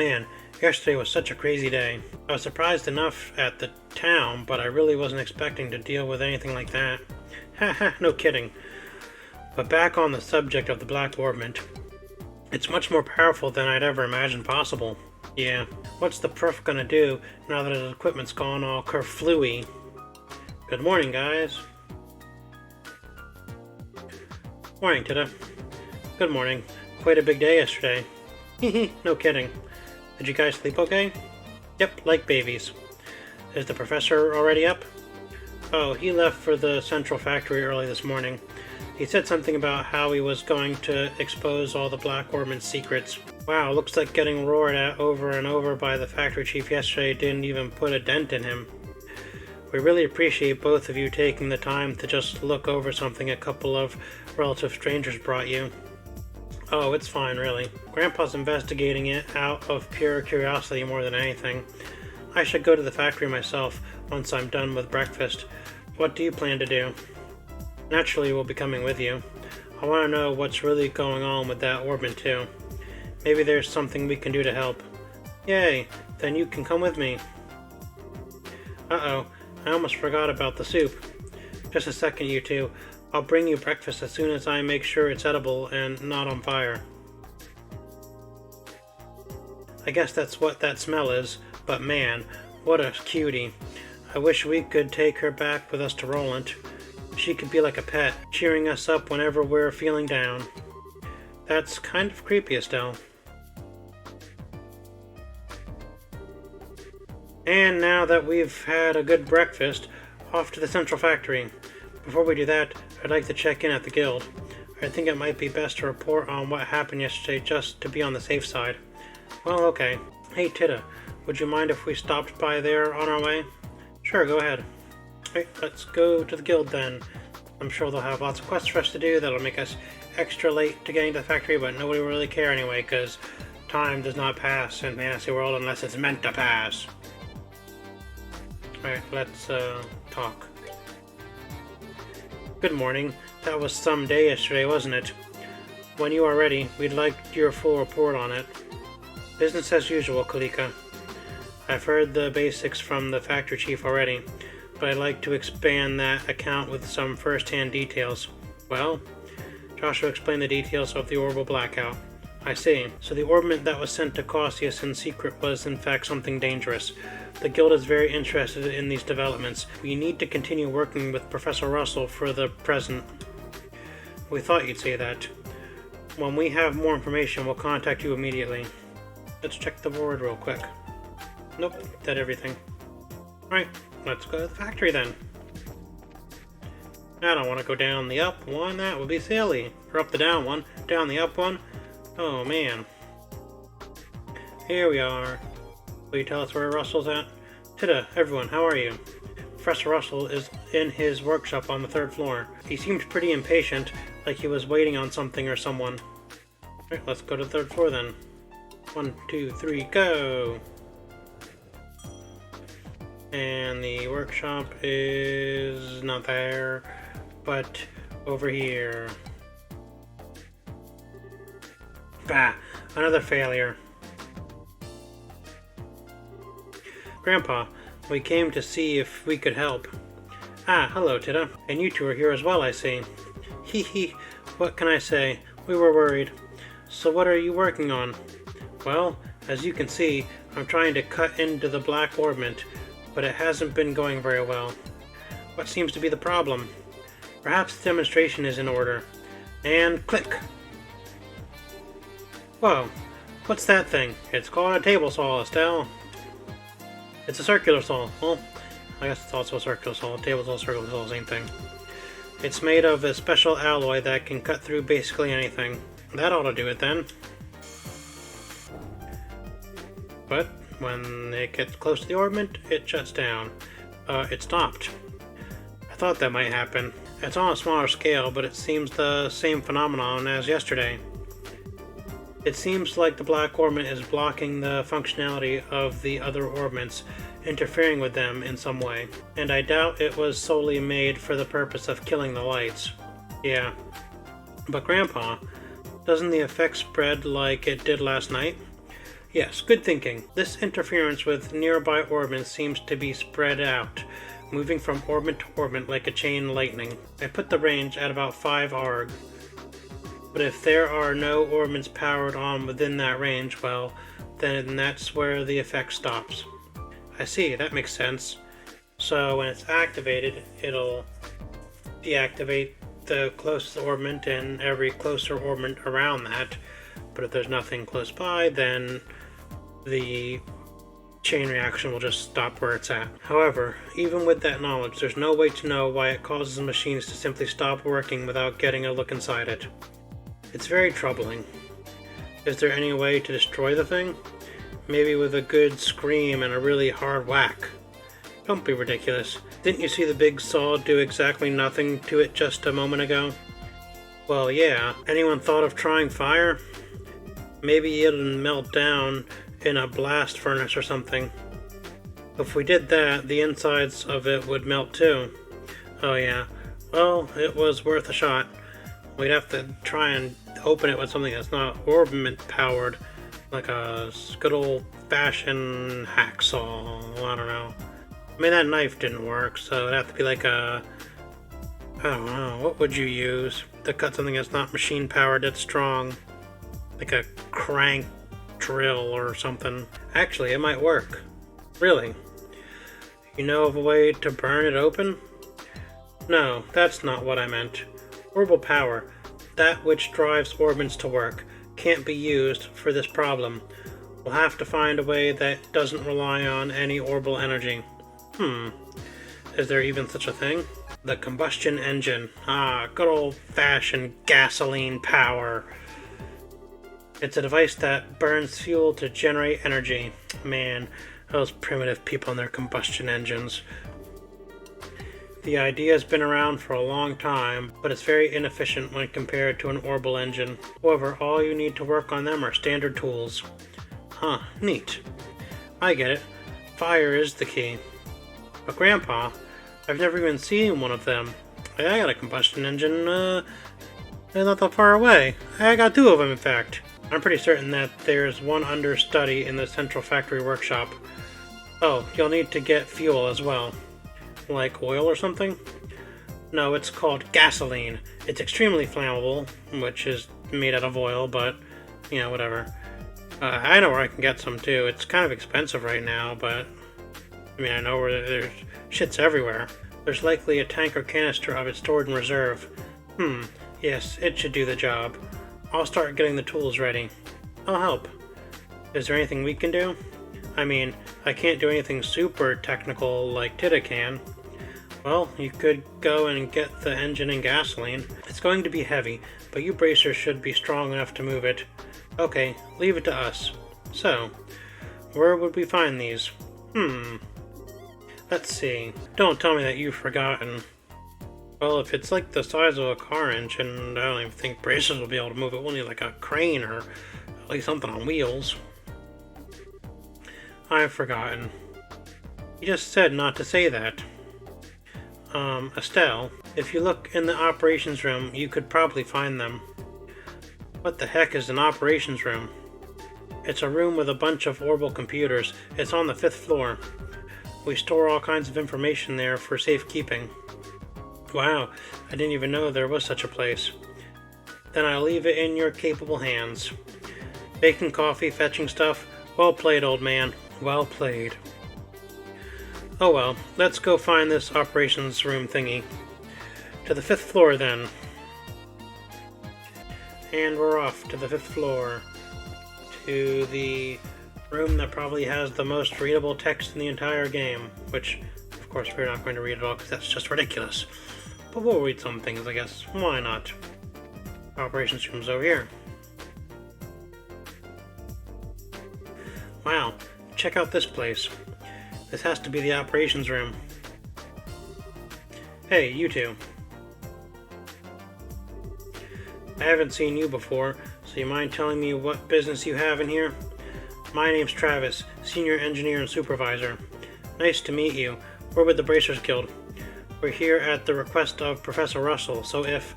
Man, yesterday was such a crazy day. I was surprised enough at the town, but I really wasn't expecting to deal with anything like that. Haha, no kidding. But back on the subject of the black orbment. It's much more powerful than I'd ever imagined possible. Yeah, what's the prof gonna do now that his equipment's gone all kerflooey? Good morning, guys. Morning, Tita. Good morning. Quite a big day yesterday. Hehe, no kidding. Did you guys sleep okay? Yep, like babies. Is the professor already up? Oh, he left for the central factory early this morning. He said something about how he was going to expose all the black orbment secrets. Wow, looks like getting roared at over and over by the factory chief yesterday didn't even put a dent in him. We really appreciate both of you taking the time to just look over something a couple of relative strangers brought you. Oh, it's fine, really. Grandpa's investigating it out of pure curiosity more than anything. I should go to the factory myself once I'm done with breakfast. What do you plan to do? Naturally, we'll be coming with you. I want to know what's really going on with that orbment too. Maybe there's something we can do to help. Yay, then you can come with me. Uh-oh, I almost forgot about the soup. Just a second, you two. I'll bring you breakfast as soon as I make sure it's edible and not on fire. I guess that's what that smell is, but man, what a cutie. I wish we could take her back with us to Roland. She could be like a pet, cheering us up whenever we're feeling down. That's kind of creepy, Estelle. And now that we've had a good breakfast, off to the central factory. Before we do that, I'd like to check in at the guild. I think it might be best to report on what happened yesterday just to be on the safe side. Well, okay. Hey, Tita, would you mind if we stopped by there on our way? Sure, go ahead. Alright, let's go to the guild then. I'm sure they'll have lots of quests for us to do that'll make us extra late to getting to the factory, but nobody will really care anyway, because time does not pass in Fantasy World unless it's meant to pass. Alright, let's talk. Good morning. That was some day yesterday, wasn't it? When you are ready, we'd like your full report on it. Business as usual, Kalika. I've heard the basics from the factory chief already, but I'd like to expand that account with some first-hand details. Well, Joshua explained the details of the orbital blackout. I see. So the orbment that was sent to Cautius in secret was in fact something dangerous. The guild is very interested in these developments. We need to continue working with Professor Russell for the present. We thought you'd say that. When we have more information, we'll contact you immediately. Let's check the board real quick. Nope, did everything. Alright, let's go to the factory then. I don't want to go down the up one, that would be silly. Or up the down one, down the up one. Oh man. Here we are. Will you tell us where Russell's at? Tita, everyone, how are you? Professor Russell is in his workshop on the 3rd floor. He seemed pretty impatient, like he was waiting on something or someone. Alright, let's go to the 3rd floor then. 1, 2, 3, go! And the workshop is not there, but over here. Bah! Another failure. Grandpa, we came to see if we could help. Ah, hello, Tita. And you two are here as well, I see. Hee hee, what can I say? We were worried. So what are you working on? Well, as you can see, I'm trying to cut into the black orbment, but it hasn't been going very well. What seems to be the problem? Perhaps the demonstration is in order. And click! Whoa, what's that thing? It's called a table saw, Estelle. It's a circular saw. Well, I guess it's also a circular saw. Table saw, circular saw, same thing. It's made of a special alloy that can cut through basically anything. That ought to do it then. But when it gets close to the orbment, it shuts down. It stopped. I thought that might happen. It's on a smaller scale, but it seems the same phenomenon as yesterday. It seems like the black orbment is blocking the functionality of the other orbments, interfering with them in some way. And I doubt it was solely made for the purpose of killing the lights. Yeah. But Grandpa, doesn't the effect spread like it did last night? Yes, good thinking. This interference with nearby orbments seems to be spread out, moving from orbment to orbment like a chain lightning. I put the range at about 5 arg. But if there are no orbments powered on within that range, well, then that's where the effect stops. I see, that makes sense. So when it's activated, it'll deactivate the closest orbment and every closer orbment around that. But if there's nothing close by, then the chain reaction will just stop where it's at. However, even with that knowledge, there's no way to know why it causes the machines to simply stop working without getting a look inside it. It's very troubling. Is there any way to destroy the thing? Maybe with a good scream and a really hard whack. Don't be ridiculous. Didn't you see the big saw do exactly nothing to it just a moment ago? Well, yeah. Anyone thought of trying fire? Maybe it'll melt down in a blast furnace or something. If we did that, the insides of it would melt too. Oh yeah. Well, it was worth a shot. We'd have to try and open it with something that's not orbment powered, like a good old fashioned hacksaw. I don't know. I mean, that knife didn't work, so it'd have to be like a, I don't know, what would you use to cut something that's not machine powered, that's strong? Like a crank drill or something. Actually, it might work. Really. You know of a way to burn it open? No, that's not what I meant. Orbital power, that which drives orbments to work, can't be used for this problem. We'll have to find a way that doesn't rely on any orbital energy. Is there even such a thing? The combustion engine. Ah, good old-fashioned gasoline power. It's a device that burns fuel to generate energy. Man, those primitive people and their combustion engines. The idea has been around for a long time, but it's very inefficient when compared to an orbital engine. However, all you need to work on them are standard tools. Huh, neat. I get it. Fire is the key. But Grandpa, I've never even seen one of them. I got a combustion engine, not that far away. I got 2 of them, in fact. I'm pretty certain that there's one understudy in the central factory workshop. Oh, you'll need to get fuel as well. Like oil or something? No, it's called gasoline. It's extremely flammable, which is made out of oil, but, you know, whatever. I know where I can get some too. It's kind of expensive right now, but I mean, I know where there's shit's everywhere. There's likely a tank or canister of it stored in reserve. Yes, it should do the job. I'll start getting the tools ready. I'll help. Is there anything we can do? I mean, I can't do anything super technical like Tita can. Well, you could go and get the engine and gasoline. It's going to be heavy, but you bracers should be strong enough to move it. Okay, leave it to us. So, where would we find these? Let's see. Don't tell me that you've forgotten. Well, if it's like the size of a car engine, I don't even think bracers will be able to move it. We'll need like a crane or at least something on wheels. I've forgotten. You just said not to say that. Estelle, if you look in the operations room, you could probably find them. What the heck is an operations room? It's a room with a bunch of orbital computers. It's on the 5th floor. We store all kinds of information there for safekeeping. Wow, I didn't even know there was such a place. Then I'll leave it in your capable hands. Baking coffee, fetching stuff. Well played, old man. Well played. Oh well, let's go find this operations room thingy. To the 5th floor then. And we're off to the 5th floor. To the room that probably has the most readable text in the entire game. Which, of course, we're not going to read it all because that's just ridiculous. But we'll read some things, I guess. Why not? Operations room's over here. Wow, check out this place. This has to be the operations room. Hey, you two. I haven't seen you before, so you mind telling me what business you have in here? My name's Travis, Senior Engineer and Supervisor. Nice to meet you. We're with the Bracers Guild. We're here at the request of Professor Russell, so if...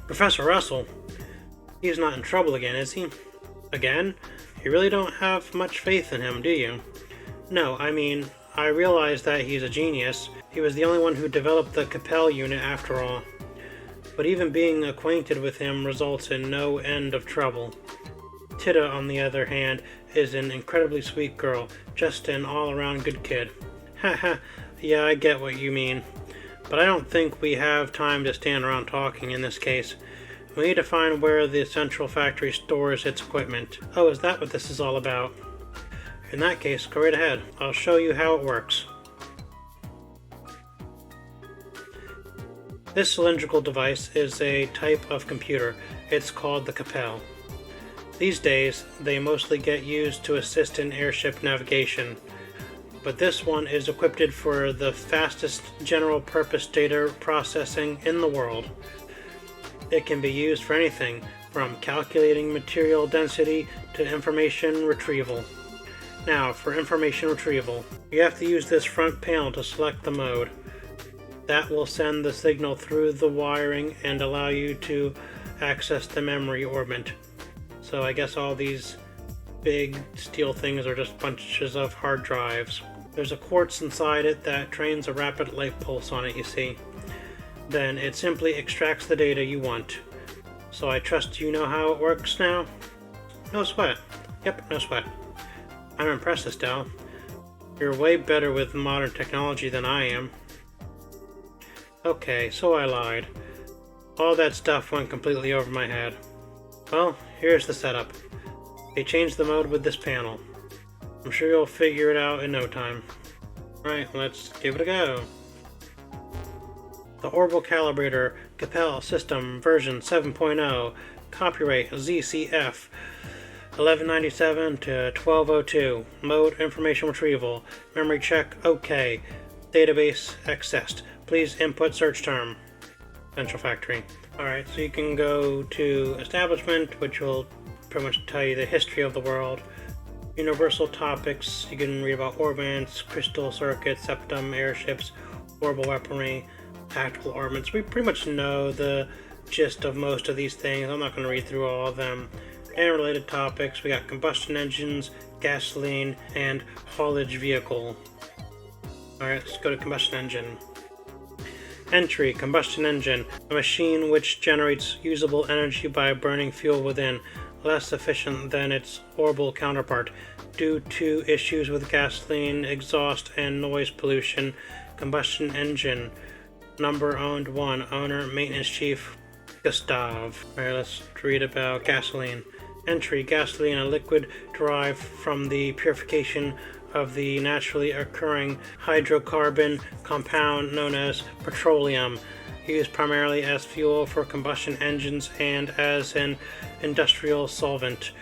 Professor Russell? He's not in trouble again, is he? Again? You really don't have much faith in him, do you? No, I mean, I realize that he's a genius. He was the only one who developed the Capel unit after all. But even being acquainted with him results in no end of trouble. Tita, on the other hand, is an incredibly sweet girl, just an all-around good kid. Haha, yeah, I get what you mean. But I don't think we have time to stand around talking in this case. We need to find where the central factory stores its equipment. Oh, is that what this is all about? In that case, go right ahead. I'll show you how it works. This cylindrical device is a type of computer. It's called the Capel. These days, they mostly get used to assist in airship navigation, but this one is equipped for the fastest general-purpose data processing in the world. It can be used for anything, from calculating material density to information retrieval. Now, for information retrieval, you have to use this front panel to select the mode. That will send the signal through the wiring and allow you to access the memory orbment. So I guess all these big steel things are just bunches of hard drives. There's a quartz inside it that trains a rapid light pulse on it, you see. Then it simply extracts the data you want. So I trust you know how it works now? No sweat. Yep, no sweat. I'm impressed, Estelle. You're way better with modern technology than I am. Okay, so I lied. All that stuff went completely over my head. Well, here's the setup. They changed the mode with this panel. I'm sure you'll figure it out in no time. Alright, let's give it a go. The Orbital Calibrator Capel System version 7.0, copyright ZCF 1197 to 1202, mode information retrieval, memory check OK, database accessed. Please input search term. Central Factory. Alright, so you can go to Establishment, which will pretty much tell you the history of the world. Universal topics, you can read about orbments, crystal circuits, septum, airships, orbital weaponry, tactical orbments. We pretty much know the gist of most of these things. I'm not going to read through all of them. And related topics, we got combustion engines, gasoline, and haulage vehicle. Alright, let's go to combustion engine. Entry, combustion engine, a machine which generates usable energy by burning fuel within, less efficient than its orbital counterpart. Due to issues with gasoline, exhaust, and noise pollution, combustion engine. Number owned 1, owner, maintenance chief, Gustav. Alright, let's read about gasoline. Entry, gasoline, a liquid derived from the purification of the naturally occurring hydrocarbon compound known as petroleum, used primarily as fuel for combustion engines and as an industrial solvent.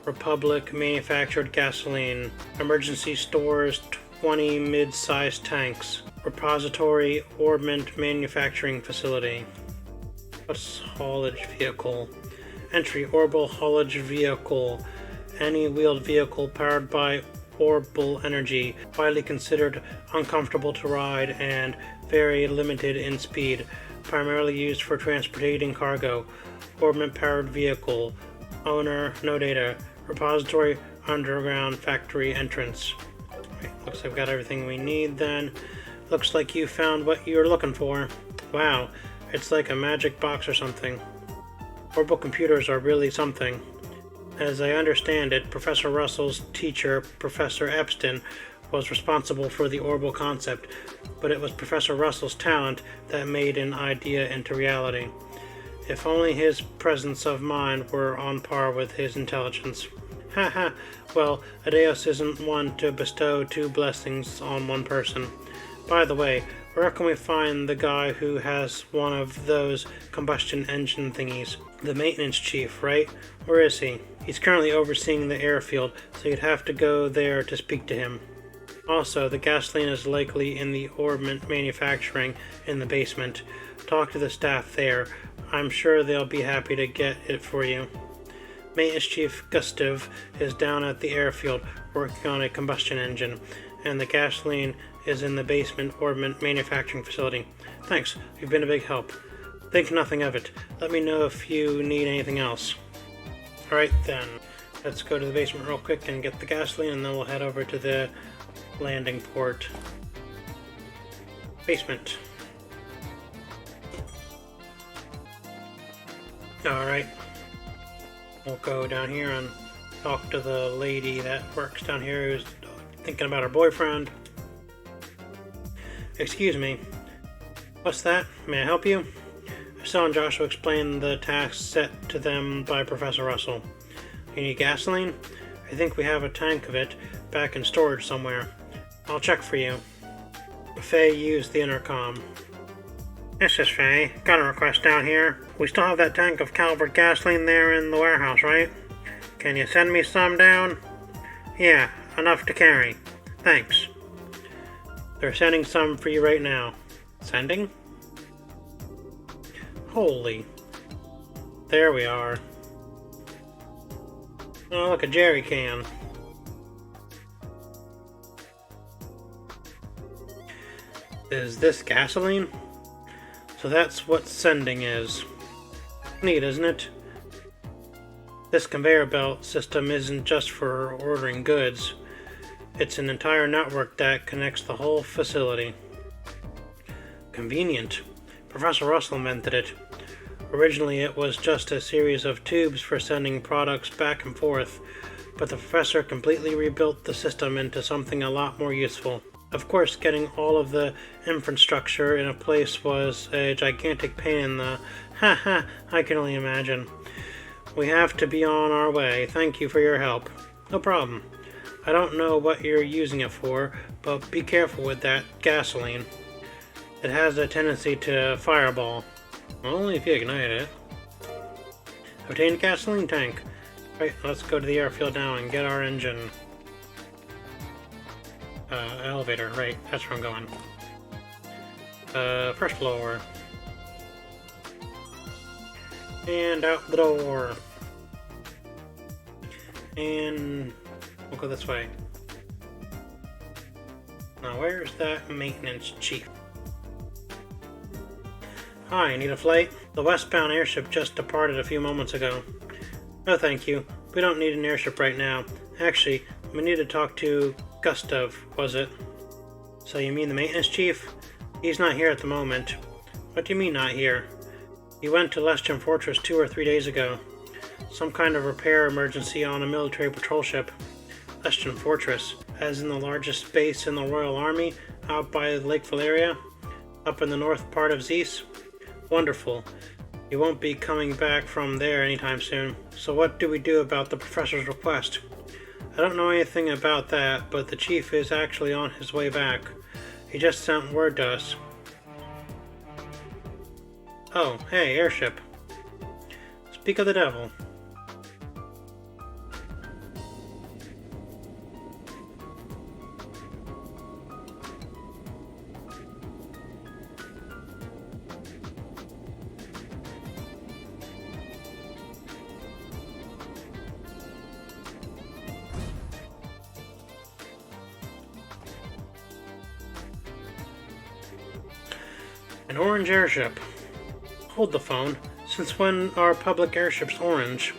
Republic manufactured gasoline. Emergency stores 20 mid-sized tanks. Repository orbment manufacturing facility. What's haulage vehicle? Entry, orbital haulage vehicle. Any wheeled vehicle powered by orbital energy, widely considered uncomfortable to ride and very limited in speed, primarily used for transporting cargo. Orbment powered vehicle. Owner, no data. Repository, underground factory entrance. Right, looks like we've got everything we need then. Looks like you found what you were looking for. Wow, it's like a magic box or something. Orbital computers are really something. As I understand it, Professor Russell's teacher, Professor Epstein, was responsible for the orbital concept, but it was Professor Russell's talent that made an idea into reality. If only his presence of mind were on par with his intelligence. Haha, well, Adeos isn't one to bestow two blessings on one person. By the way, where can we find the guy who has one of those combustion engine thingies? The maintenance chief, right? Where is he? He's currently overseeing the airfield, so you'd have to go there to speak to him. Also, the gasoline is likely in the orbment manufacturing in the basement. Talk to the staff there. I'm sure they'll be happy to get it for you. Maintenance Chief Gustav is down at the airfield working on a combustion engine, and the gasoline is in the basement orbment manufacturing facility. Thanks, you've been a big help. Think nothing of it. Let me know if you need anything else. Alright then, Let's go to the basement real quick and get the gasoline, and then we'll head over to the landing port. Basement. Alright. We'll go down here and talk to the lady that works down here who's thinking about her boyfriend. Excuse me. What's that? May I help you? Estelle and Joshua explained the task set to them by Professor Russell. You need gasoline? I think we have a tank of it back in storage somewhere. I'll check for you. Faye used the intercom. This is Faye. Got a request down here. We still have that tank of calibered gasoline there in the warehouse, right? Can you send me some down? Yeah, enough to carry. Thanks. They're sending some for you right now. Sending? Holy. There we are. Oh, look, a jerry can. Is this gasoline? So that's what sending is. Neat, isn't it? This conveyor belt system isn't just for ordering goods. It's an entire network that connects the whole facility. Convenient. Professor Russell invented it. Originally it was just a series of tubes for sending products back and forth, but the professor completely rebuilt the system into something a lot more useful. Of course, getting all of the infrastructure in a place was a gigantic pain in the... I can only imagine. We have to be on our way. Thank you for your help. No problem. I don't know what you're using it for, but be careful with that gasoline. It has a tendency to fireball. Only if you ignite it. Obtain a gasoline tank. Right, let's go to the airfield now and get our engine. Elevator, right, that's where I'm going. First floor. And out the door. And we'll go this way. Now where's that maintenance chief? Hi, need a flight? The westbound airship just departed a few moments ago. No thank you. We don't need an airship right now. Actually, we need to talk to Gustav, was it? So you mean the maintenance chief? He's not here at the moment. What do you mean not here? He went to Lestion Fortress 2 or 3 days ago. Some kind of repair emergency on a military patrol ship. Lestion Fortress, as in the largest base in the Royal Army, out by Lake Valeria, up in the north part of Zeus. Wonderful. He won't be coming back from there anytime soon. So what do we do about the professor's request? I don't know anything about that, but the chief is actually on his way back. He just sent word to us. Oh, hey, airship. Speak of the devil. An orange airship. Hold the phone. Since when are public airships orange?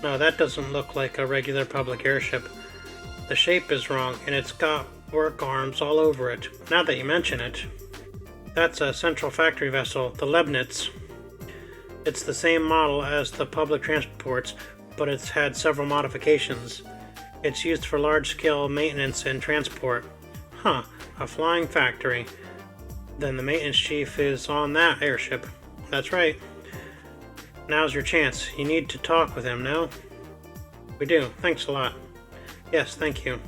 No, that doesn't look like a regular public airship. The shape is wrong, and it's got work arms all over it. Now that you mention it. That's a central factory vessel, the Leibniz. It's the same model as the public transports, but it's had several modifications. It's used for large-scale maintenance and transport. Huh, a flying factory. Then the maintenance chief is on that airship. That's right. Now's your chance. You need to talk with him, no? We do. Thanks a lot. Yes, thank you.